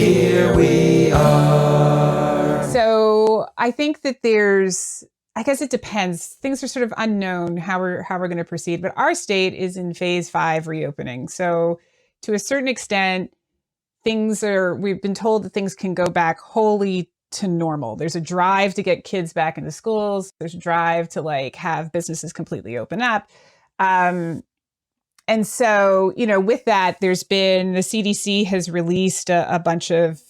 here we are. So I think that I guess it depends. Things are sort of unknown how we're going to proceed, but our state is in phase 5 reopening. So to a certain extent, we've been told that things can go back wholly to normal. There's a drive to get kids back into schools. There's a drive to have businesses completely open up. And so, with that, the CDC has released a bunch of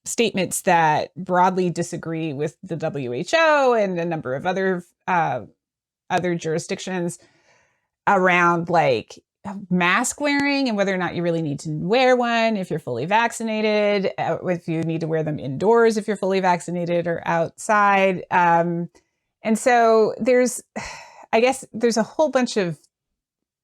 statements that broadly disagree with the WHO and a number of other jurisdictions around mask wearing and whether or not you really need to wear one if you're fully vaccinated, if you need to wear them indoors if you're fully vaccinated or outside. And so there's a whole bunch of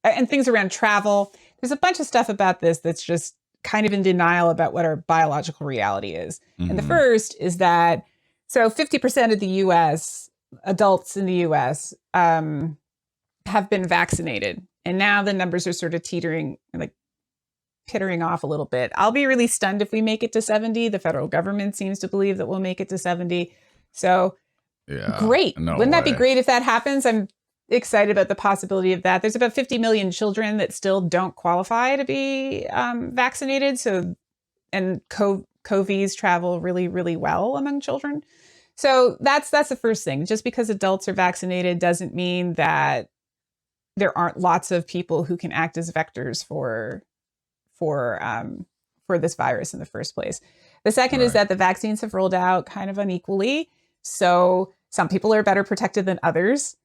and things around travel. There's a bunch of stuff about this that's just kind of in denial about what our biological reality is. Mm-hmm. And the first is that, 50% of the U.S., adults in the U.S., have been vaccinated. And now the numbers are sort of teetering, pittering off a little bit. I'll be really stunned if we make it to 70. The federal government seems to believe that we'll make it to 70. So great. Wouldn't that be great if that happens? I'm excited about the possibility of that. There's about 50 million children that still don't qualify to be vaccinated. And COVs travel really, really well among children. So that's the first thing. Just because adults are vaccinated doesn't mean that there aren't lots of people who can act as vectors for this virus in the first place. The second is that the vaccines have rolled out kind of unequally. So some people are better protected than others.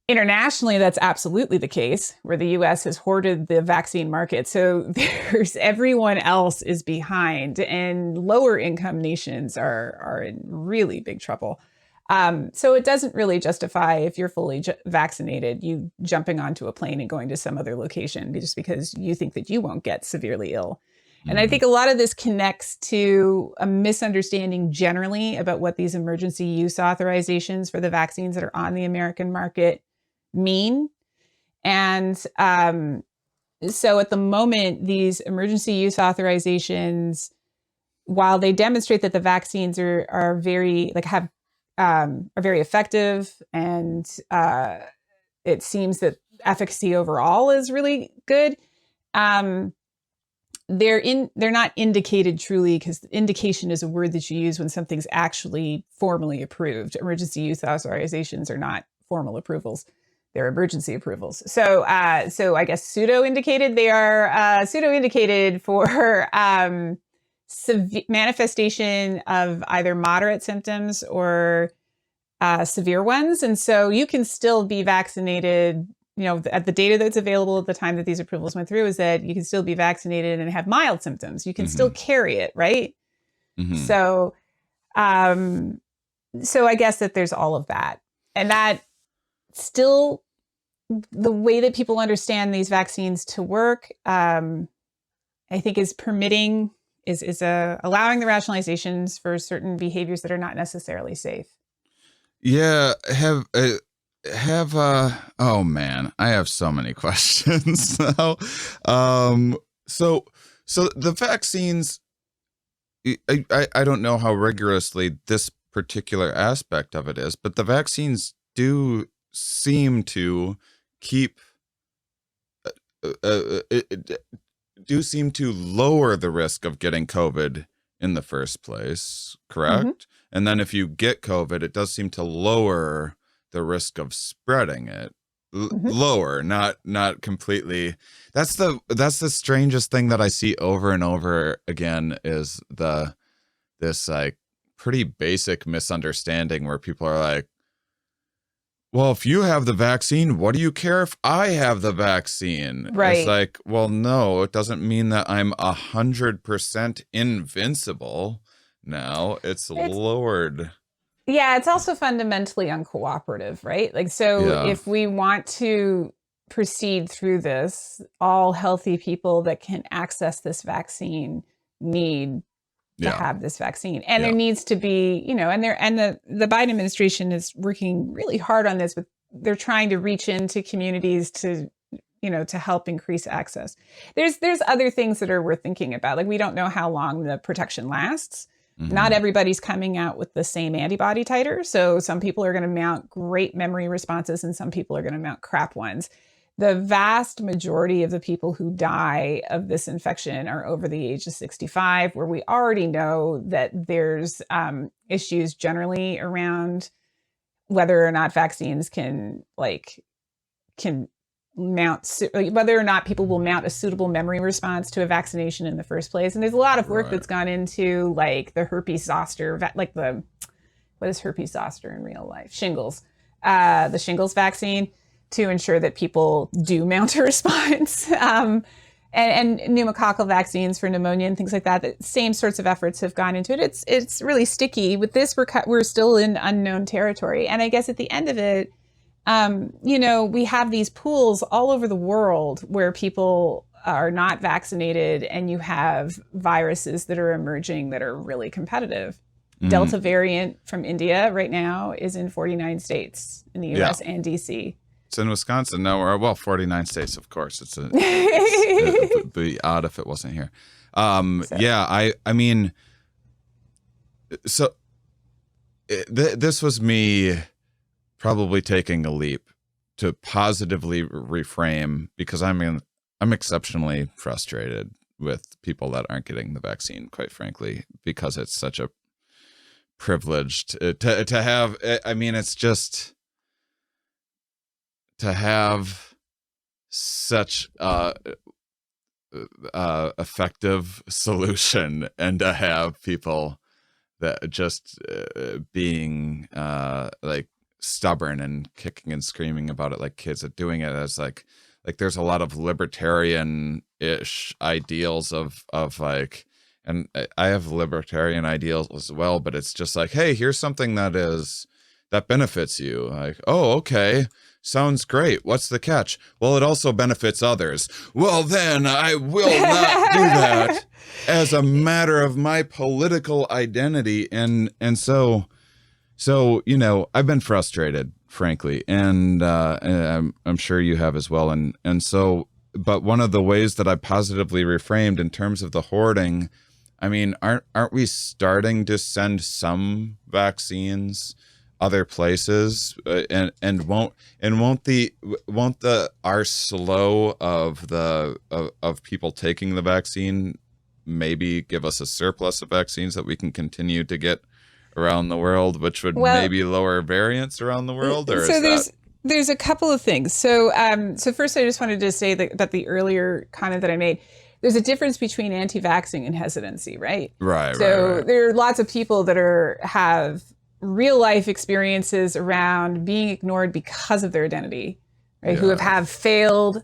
Internationally, that's absolutely the case, where the U.S. has hoarded the vaccine market. So everyone else is behind, and lower income nations are in really big trouble. So it doesn't really justify, if you're fully vaccinated, you jumping onto a plane and going to some other location just because you think that you won't get severely ill. Mm-hmm. And I think a lot of this connects to a misunderstanding generally about what these emergency use authorizations for the vaccines that are on the American market mean. And so at the moment, these emergency use authorizations, while they demonstrate that the vaccines are very very effective, and it seems that efficacy overall is really good, they're not indicated truly, because indication is a word that you use when something's actually formally approved. Emergency use authorizations are not formal approvals. They're emergency approvals. So I guess pseudo-indicated. They are pseudo-indicated for manifestation of either moderate symptoms or severe ones. And so you can still be vaccinated. At the data that's available at the time that these approvals went through is that you can still be vaccinated and have mild symptoms. You can still carry it, right? Mm-hmm. So I guess that there's all of that. And that still, the way that people understand these vaccines to work, I think is allowing the rationalizations for certain behaviors that are not necessarily safe. Yeah. Oh man, I have so many questions now. So the vaccines, I don't know how rigorously this particular aspect of it is, but the vaccines do seem to lower the risk of getting COVID in the first place, correct? Mm-hmm. And then if you get COVID, it does seem to lower the risk of spreading it. Mm-hmm. Lower, not completely. That's the strangest thing that I see over and over again, is this pretty basic misunderstanding where people are like, well, if you have the vaccine, what do you care if I have the vaccine? Right. It's like, well, no, it doesn't mean that I'm 100% invincible. Now it's lowered. Yeah, it's also fundamentally uncooperative, right? If we want to proceed through this, all healthy people that can access this vaccine need to have this vaccine. And there needs to be, the Biden administration is working really hard on this, but they're trying to reach into communities to to help increase access. There's other things that are worth thinking about. Like, we don't know how long the protection lasts. Mm-hmm. Not everybody's coming out with the same antibody titer. So some people are going to mount great memory responses and some people are going to mount crap ones. The vast majority of the people who die of this infection are over the age of 65, where we already know that there's issues generally around whether or not vaccines can mount, whether or not people will mount a suitable memory response to a vaccination in the first place. And there's a lot of work that's gone into like the herpes zoster, what is herpes zoster in real life? Shingles, the shingles vaccine, to ensure that people do mount a response. And pneumococcal vaccines for pneumonia and things like that. The same sorts of efforts have gone into it. It's really sticky. With this, we're still in unknown territory. And I guess at the end of it, we have these pools all over the world where people are not vaccinated, and you have viruses that are emerging that are really competitive. Delta variant from India right now is in 49 states in the US and DC. It's in Wisconsin. No, or 49 states, of course. It would be odd if it wasn't here. This was me probably taking a leap to positively reframe, because I'm exceptionally frustrated with people that aren't getting the vaccine, quite frankly, because it's such a privileged to have. I mean, it's just to have such effective solution, and to have people that just being like stubborn and kicking and screaming about it like kids, are doing it as like there's a lot of libertarian-ish ideals of like, and I have libertarian ideals as well, but it's just like, hey, here's something that benefits you. Like, oh, okay. Sounds great. What's the catch? Well, it also benefits others. Well, then I will not do that as a matter of my political identity. And so, I've been frustrated, frankly, and I'm sure you have as well. And so, but one of the ways that I positively reframed in terms of the hoarding, I mean, aren't we starting to send some vaccines other places, and won't our slow of people taking the vaccine maybe give us a surplus of vaccines that we can continue to get around the world, which would maybe lower variants around the world? Or so there's a couple of things. So first, I just wanted to say that the earlier comment that I made, there's a difference between anti-vaxxing and hesitancy, right? Right. So there are lots of people that have real life experiences around being ignored because of their identity, right? Yeah. Who have failed,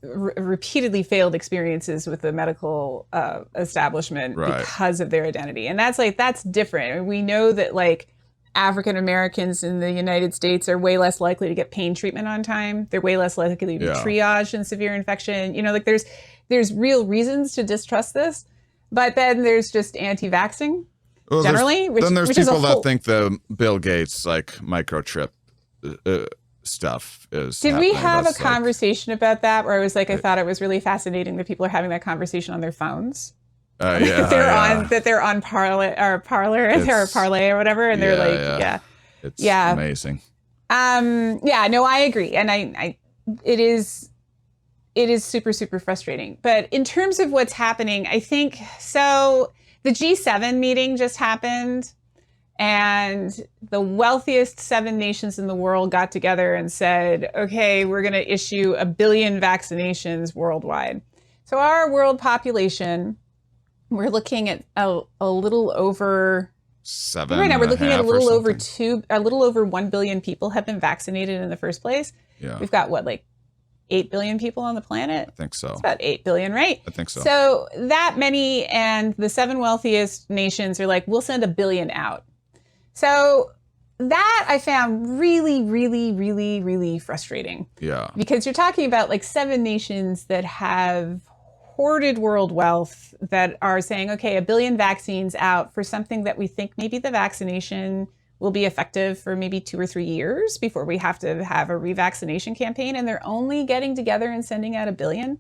repeatedly failed experiences with the medical establishment because of their identity. And that's different. I mean, we know that like African Americans in the United States are way less likely to get pain treatment on time. They're way less likely to be triaged in severe infection. Like there's real reasons to distrust this, but then there's just anti-vaxxing. Well, generally, there's people that think the Bill Gates like microchip stuff is. Did we have a conversation about that? Where I was like, I thought it was really fascinating that people are having that conversation on their phones. That they're on Parler or Parlay or whatever, and they're like, it's amazing. No, I agree, and it is super, super frustrating. But in terms of what's happening, I think so. The G7 meeting just happened, and the wealthiest 7 nations in the world got together and said, okay, we're going to issue 1 billion vaccinations worldwide. So our world population, we're looking at a little over 7. Right now, we're looking at a little over 1 billion people have been vaccinated in the first place. Yeah. We've got 8 billion people on the planet? I think so. It's about 8 billion, right? I think so. So that many, and the 7 wealthiest nations are like, we'll send 1 billion out. So that I found really, really, really, really frustrating. Yeah. Because you're talking about like 7 nations that have hoarded world wealth that are saying, okay, 1 billion vaccines out for something that we think maybe the vaccination will be effective for maybe 2 or 3 years before we have to have a revaccination campaign. And they're only getting together and sending out $1 billion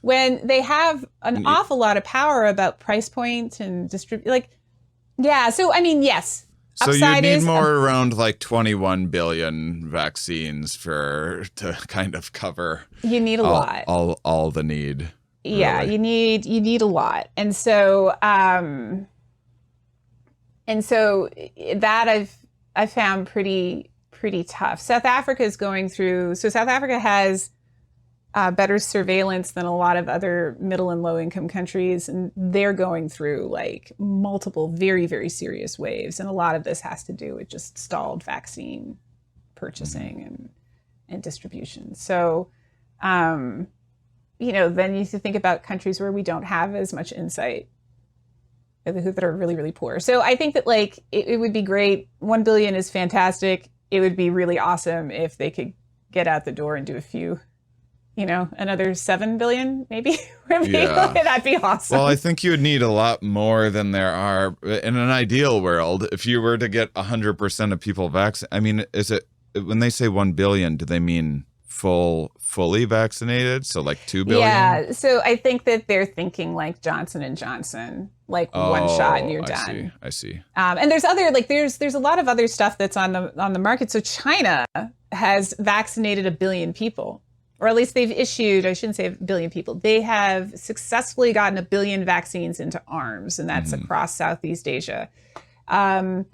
when they have an awful lot of power about price point and So, I mean, yes. So you need more around like 21 billion vaccines to kind of cover. You need a lot. All the need. Yeah, really. you need a lot. And so that I've found pretty tough. South Africa has better surveillance than a lot of other middle and low income countries, and they're going through like multiple very, very serious waves, and a lot of this has to do with just stalled vaccine purchasing and distribution. So then you think about countries where we don't have as much insight, that are really, really poor. So I think that like it would be great. 1 billion is fantastic. It would be really awesome if they could get out the door and do a few, another 7 billion, maybe. Yeah. That'd be awesome. Well, I think you would need a lot more than there are in an ideal world. If you were to get 100% of people vaccinated, I mean, when they say 1 billion, do they mean fully vaccinated? So like 2 billion? Yeah. So I think that they're thinking like Johnson & Johnson, like one shot and you're done. I see. And there's there's a lot of other stuff that's on the market. So China has vaccinated 1 billion people. Or at least they've issued, I shouldn't say 1 billion people, they have successfully gotten 1 billion vaccines into arms, and that's across Southeast Asia. The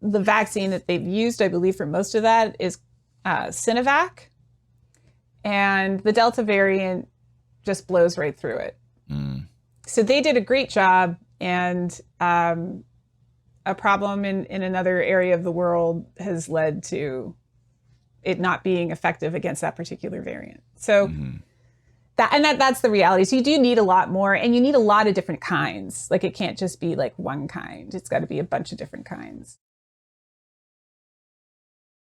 vaccine that they've used, I believe, for most of that is Sinovac, and the Delta variant just blows right through it. So they did a great job, and a problem in another area of the world has led to it not being effective against that particular variant. So that's the reality. So you do need a lot more, and you need a lot of different kinds. Like it can't just be like one kind. It's got to be a bunch of different kinds.